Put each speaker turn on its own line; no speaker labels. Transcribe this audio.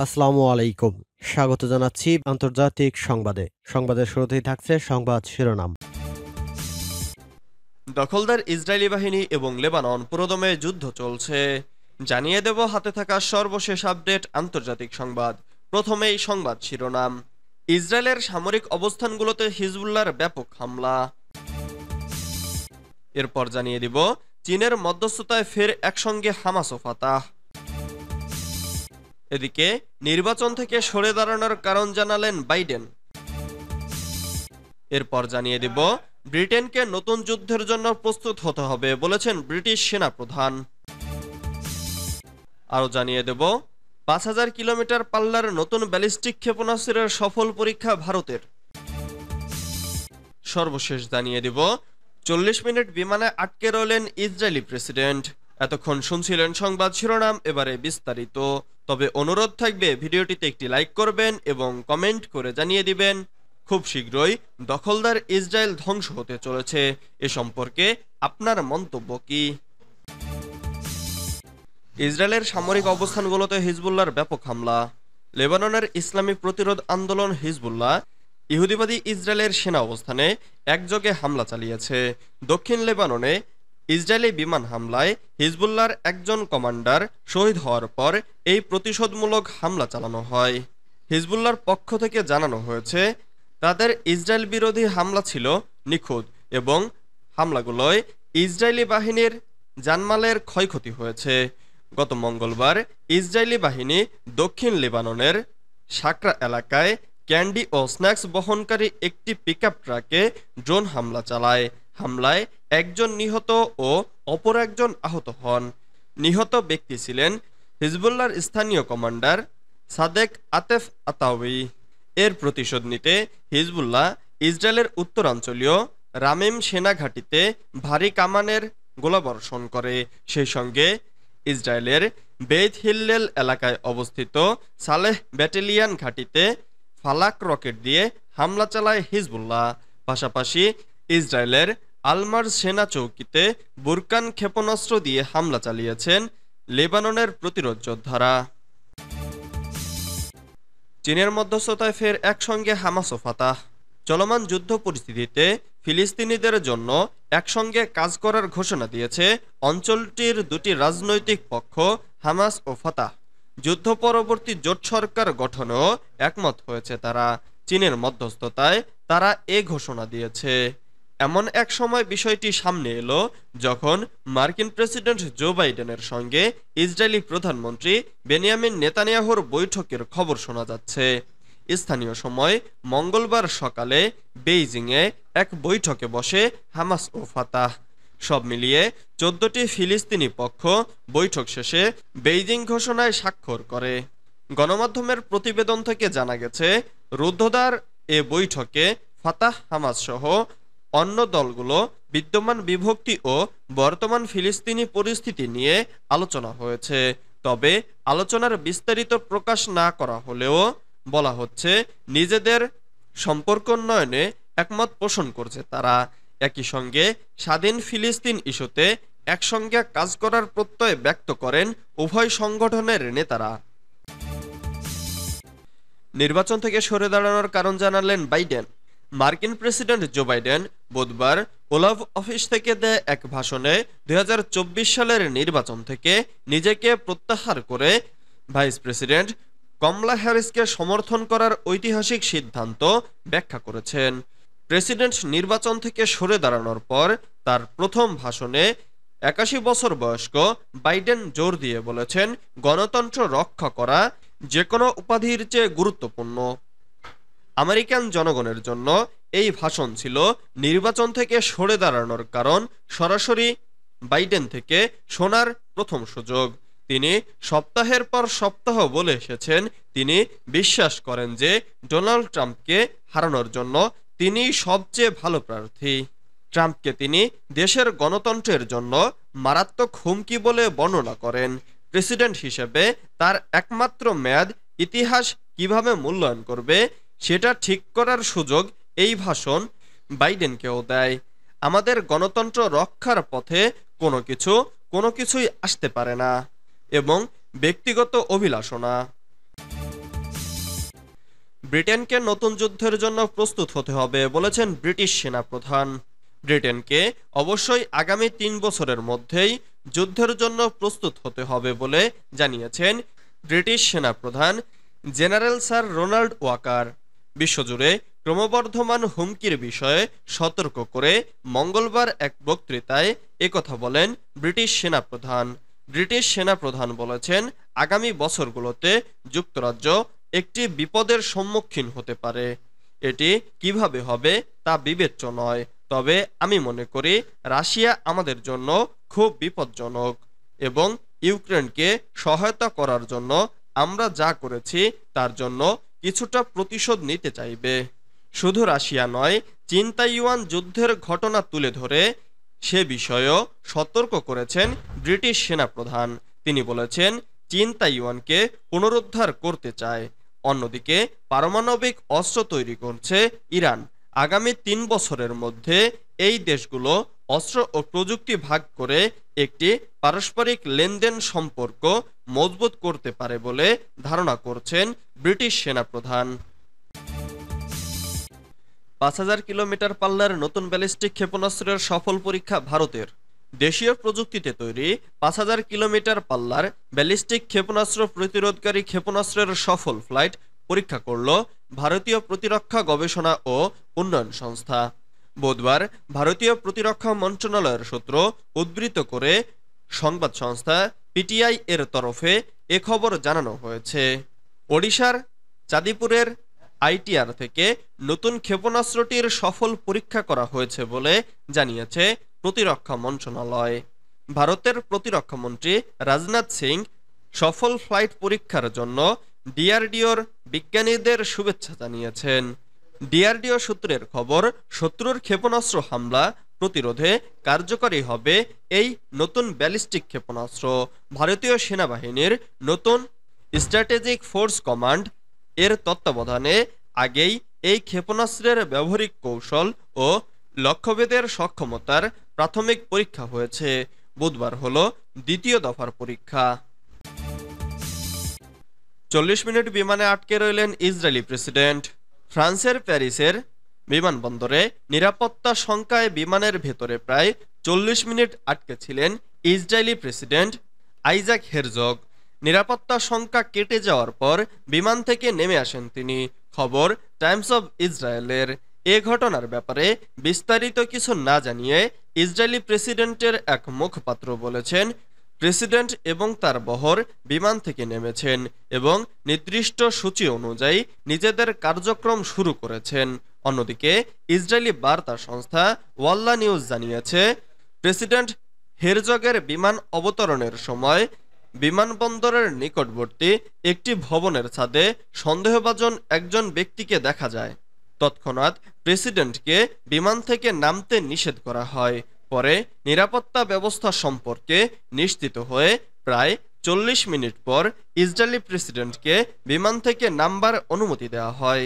আসসালামু আলাইকুম। স্বাগত জানাচ্ছি আন্তর্জাতিক সংবাদে। সংবাদের শুরুতেই থাকছে সংবাদ শিরোনাম।
দখলদার ইসরায়েলি বাহিনী এবং লেবানন পুরোদমে যুদ্ধ চলছে। জানিয়ে দেব হাতে থাকা সর্বশেষ আপডেট আন্তর্জাতিক সংবাদ। প্রথমেই সংবাদ শিরোনাম। ইসরায়েলের সামরিক অবস্থানগুলোতে হিজবুল্লাহর ব্যাপক হামলা। এরপর জানিয়ে দিব চীনের মধ্যস্থতায় ফের একসঙ্গে হামাস ও ফাতাহ। এদিকে নির্বাচন থেকে সরে দাঁড়ানোর কারণ জানালেন বাইডেন। এরপর জানিয়ে দিব ব্রিটেনকে নতুন যুদ্ধের জন্য প্রস্তুত হতে হবে বলেছেন ব্রিটিশ সেনাপ্রধান। আরও জানিয়ে দেব ৫,০০০ কিলোমিটার পাল্লার নতুন ব্যালিস্টিক ক্ষেপণাস্ত্রের সফল পরীক্ষা ভারতের। সর্বশেষ জানিয়ে দিব ৪০ মিনিট বিমানে আটকে রইলেন ইসরায়েলি প্রেসিডেন্ট। এতক্ষণ শুনছিলেন সংবাদ শিরোনাম, এবারে বিস্তারিত। তবে অনুরোধ থাকবে ভিডিওটিতে একটি লাইক করবেন এবং কমেন্ট করে জানিয়ে দিবেন খুব শীঘ্রই দখলদার ইসরায়েল ধ্বংস হতে চলেছে। এ সম্পর্কে আপনার মন্তব্য কি? ইসরায়েলের সামরিক অবস্থানগুলোতে হিজবুল্লাহর ব্যাপক হামলা। লেবাননের ইসলামী প্রতিরোধ আন্দোলন হিজবুল্লাহ ইহুদিবাদী ইসরায়েলের সেনা অবস্থানে একযোগে হামলা চালিয়েছে। দক্ষিণ লেবাননে ইসরায়েলি বিমান হামলায় হিজবুল্লাহর একজন কমান্ডার শহীদ হওয়ার পর এই প্রতিশোধমূলক হামলা চালানো হয়। হিজবুল্লাহর পক্ষ থেকে জানানো হয়েছে তাদের ইসরায়েল বিরোধী হামলা ছিল নিখুঁত এবং হামলাগুলোয় ইসরায়েলি বাহিনীর জানমালের ক্ষয়ক্ষতি হয়েছে। গত মঙ্গলবার ইসরায়েলি বাহিনী দক্ষিণ লেবাননের সাকরা এলাকায় ক্যান্ডি ও স্ন্যাক্স বহনকারী একটি পিকআপ ট্রাকে ড্রোন হামলা চালায়। হামলায় একজন নিহত ও অপর একজন আহত হন। নিহত ব্যক্তি ছিলেন হিজবুল্লাহর স্থানীয় কমান্ডার সাদেক আতেফ আতাউই। এর প্রতিশোধ নিতে হিজবুল্লাহ ইসরায়েলের উত্তরাঞ্চলীয় রামিম সেনা ঘাঁটিতে ভারী কামানের গোলাবর্ষণ করে। সেই সঙ্গে ইসরায়েলের বেইত হিল্লেল এলাকায় অবস্থিত সালেহ ব্যাটালিয়ান ঘাঁটিতে ফালাক রকেট দিয়ে হামলা চালায় হিজবুল্লাহ। পাশাপাশি ইসরায়েলের আলমার সেনা চৌকিতে বুরকান ক্ষেপণাস্ত্র দিয়ে হামলা চালিয়েছেন লেবাননের প্রতিরোধ যোদ্ধারা। চীনের মধ্যস্থতায় ফের একসঙ্গে হামাস ও ফাতাহ। চলমান যুদ্ধ পরিস্থিতিতে ফিলিস্তিনিদের জন্য একসঙ্গে কাজ করার ঘোষণা দিয়েছে অঞ্চলটির দুটি রাজনৈতিক পক্ষ হামাস ও ফাতাহ। যুদ্ধ পরবর্তী জোট সরকার গঠনেও একমত হয়েছে তারা। চীনের মধ্যস্থতায় তারা এ ঘোষণা দিয়েছে। এমন এক সময় বিষয়টি সামনে এলো যখন মার্কিন প্রেসিডেন্ট জো বাইডেনের সঙ্গে ইসরায়েলি প্রধানমন্ত্রী বেনিয়ামিন নেতানিয়াহুর বৈঠকের খবর শোনা যাচ্ছে। স্থানীয় সময় মঙ্গলবার সকালে বেইজিংয়ে এক বৈঠকে বসে হামাস ও ফাতাহ। সব মিলিয়ে ১৪টি ফিলিস্তিনি পক্ষ বৈঠক শেষে বেইজিং ঘোষণায় স্বাক্ষর করে। গণমাধ্যমের প্রতিবেদন থেকে জানা গেছে রুদ্ধদ্বার এ বৈঠকে ফাতাহ, হামাস সহ অন্য দলগুলো বিদ্যমান বিভক্তি ও বর্তমান ফিলিস্তিনি পরিস্থিতি নিয়ে আলোচনা হয়েছে। তবে আলোচনার বিস্তারিত প্রকাশ না করা হলেও বলা হচ্ছে নিজেদের সম্পর্ক উন্নয়নে একমত পোষণ করছে তারা। একই সঙ্গে স্বাধীন ফিলিস্তিন ইস্যুতে একসঙ্গে কাজ করার প্রত্যয় ব্যক্ত করেন উভয় সংগঠনের নেতারা। নির্বাচন থেকে সরে দাঁড়ানোর কারণ জানালেন বাইডেন। মার্কিন প্রেসিডেন্ট জো বাইডেন বুধবার ওভাল অফিস থেকে দেয় এক ভাষণে ২০২৪ সালের নির্বাচন থেকে নিজেকে প্রত্যাহার করে ভাইস প্রেসিডেন্ট কমলা হ্যারিসকে সমর্থন করার ঐতিহাসিক সিদ্ধান্ত ব্যাখ্যা করেছেন। প্রেসিডেন্ট নির্বাচন থেকে সরে দাঁড়ানোর পর তার প্রথম ভাষণে ৮১ বছর বয়স্ক বাইডেন জোর দিয়ে বলেছেন গণতন্ত্র রক্ষা করা যে কোনো উপাধির চেয়ে গুরুত্বপূর্ণ। আমেরিকান জনগণের জন্য এই ভাষণ ছিল নির্বাচন থেকে সরে দাঁড়ানোর কারণ সরাসরি বাইডেন থেকে শোনার প্রথম সুযোগ। তিনি সপ্তাহের পর সপ্তাহ বলে এসেছেন তিনি বিশ্বাস করেন যে ডোনাল্ড ট্রাম্পকে হারানোর জন্য তিনিই সবচেয়ে ভালো প্রার্থী। ট্রাম্পকে তিনি দেশের গণতন্ত্রের জন্য মারাত্মক হুমকি বলে বর্ণনা করেন। প্রেসিডেন্ট হিসেবে তার একমাত্র মেয়াদ ইতিহাস কিভাবে মূল্যায়ন করবে সেটা ঠিক করার সুযোগ এই ভাষণ বাইডেনকেও দেয়। আমাদের গণতন্ত্র রক্ষার পথে কোনো কিছুই আসতে পারে না এবং ব্যক্তিগত অভিলাষও না। ব্রিটেনকে নতুন যুদ্ধের জন্য প্রস্তুত হতে হবে বলেছেন ব্রিটিশ সেনাপ্রধান। ব্রিটেনকে অবশ্যই আগামী ৩ বছরের মধ্যেই যুদ্ধের জন্য প্রস্তুত হতে হবে বলে জানিয়েছেন ব্রিটিশ সেনাপ্রধান জেনারেল স্যার রোনাল্ড ওয়াকার। বিশ্বজুড়ে ক্রমবর্ধমান হুমকির বিষয়ে সতর্ক করে মঙ্গলবার এক বক্তৃতায় একথা বলেন ব্রিটিশ সেনাপ্রধান। ব্রিটিশ সেনাপ্রধান বলেছেন, আগামী বছরগুলোতে যুক্তরাজ্য একটি বিপদের সম্মুখীন হতে পারে। এটি কিভাবে হবে তা বিবেচ্য নয়, তবে আমি মনে করি রাশিয়া আমাদের জন্য খুব বিপজ্জনক এবং ইউক্রেনকে সহায়তা করার জন্য আমরা যা করেছি তার জন্য কিছুটা প্রতিশোধ নিতে চাইবে। শুধু রাশিয়া নয়, চীন তাইওয়ান যুদ্ধের ঘটনা তুলে ধরে সে বিষয়েও সতর্ক করেছেন ব্রিটিশ সেনাপ্রধান। তিনি বলেছেন, চীন তাইওয়ানকে পুনরুদ্ধার করতে চায়। অন্যদিকে পারমাণবিক অস্ত্র তৈরি করছে ইরান। আগামী ৩ বছরের মধ্যে এই দেশগুলো অস্ত্র ও প্রযুক্তি ভাগ করে একটি পারস্পরিক লেনদেন সম্পর্ক মজবুত করতে পারে বলে ধারণা করছেন ব্রিটিশ সেনাপ্রধান। ৫,০০০ কিলোমিটার পাল্লার নতুন ব্যালিস্টিক ক্ষেপণাস্ত্রের সফল পরীক্ষা ভারতের। দেশীয় প্রযুক্তিতে তৈরি ৫,০০০ কিলোমিটার পাল্লার ব্যালিস্টিক ক্ষেপণাস্ত্র প্রতিরোধকারী ক্ষেপণাস্ত্রের সফল ফ্লাইট পরীক্ষা করল ভারতীয় প্রতিরক্ষা গবেষণা ও উন্নয়ন সংস্থা। বুধবার ভারতীয় প্রতিরক্ষা মন্ত্রণালয়ের সূত্র উদ্ধৃত করে সংবাদ সংস্থা পিটিআই এর তরফে এ খবর জানানো হয়েছে। ওড়িশার চাঁদিপুরের আইটিআর থেকে নতুন ক্ষেপণাস্ত্রটির সফল পরীক্ষা করা হয়েছে বলে জানিয়েছে প্রতিরক্ষা মন্ত্রণালয়। ভারতের প্রতিরক্ষা মন্ত্রী রাজনাথ সিং সফল ফ্লাইট পরীক্ষার জন্য ডিআরডিওর বিজ্ঞানীদের শুভেচ্ছা জানিয়েছেন। ডিআরডিও সূত্রের খবর, শত্রুর ক্ষেপণাস্ত্র হামলা প্রতিরোধে কার্যকরী হবে এই নতুন ব্যালিস্টিক ক্ষেপণাস্ত্র। ভারতীয় সেনাবাহিনীর নতুন স্ট্র্যাটেজিক ফোর্স কমান্ড এর তত্ত্বাবধানে আগেই এই ক্ষেপণাস্ত্রের ব্যবহারিক কৌশল ও লক্ষ্যভেদের সক্ষমতার প্রাথমিক পরীক্ষা হয়েছে। বুধবার হলো দ্বিতীয় দফার পরীক্ষা। ৪০ মিনিট বিমানে আটকে রইলেন ইসরায়েলি প্রেসিডেন্ট। ফ্রান্সের প্যারিসের বিমানবন্দরে নিরাপত্তা শঙ্কায় বিমানের ভেতরে প্রায় ৪০ মিনিট আটকে ছিলেন ইসরায়েলি প্রেসিডেন্ট আইজাক হেরজগ। নিরাপত্তা শঙ্কা কেটে যাওয়ার পর বিমান থেকে নেমে আসেন তিনি। খবর টাইমস অব ইসরায়েলের। এ ঘটনার ব্যাপারে বিস্তারিত কিছু না জানিয়ে ইসরায়েলি প্রেসিডেন্টের এক মুখপাত্র বলেছেন, প্রেসিডেন্ট এবং তার বহর বিমান থেকে নেমেছেন এবং নির্দিষ্ট সূচি অনুযায়ী নিজেদের কার্যক্রম শুরু করেছেন। অন্যদিকে ইসরায়েলি বার্তা সংস্থা ওয়াল্লা নিউজ জানিয়েছে, প্রেসিডেন্ট হেরজগের বিমান অবতরণের সময় বিমানবন্দরের নিকটবর্তী একটি ভবনের ছাদে সন্দেহভাজন একজন ব্যক্তিকে দেখা যায়। তৎক্ষণাৎ প্রেসিডেন্টকে বিমান থেকে নামতে নিষেধ করা হয়। পরে নিরাপত্তা ব্যবস্থা সম্পর্কে নিশ্চিত হয়ে প্রায় ৪০ মিনিট পর ইসরায়েলি প্রেসিডেন্টকে বিমান থেকে নামবার অনুমতি দেওয়া হয়।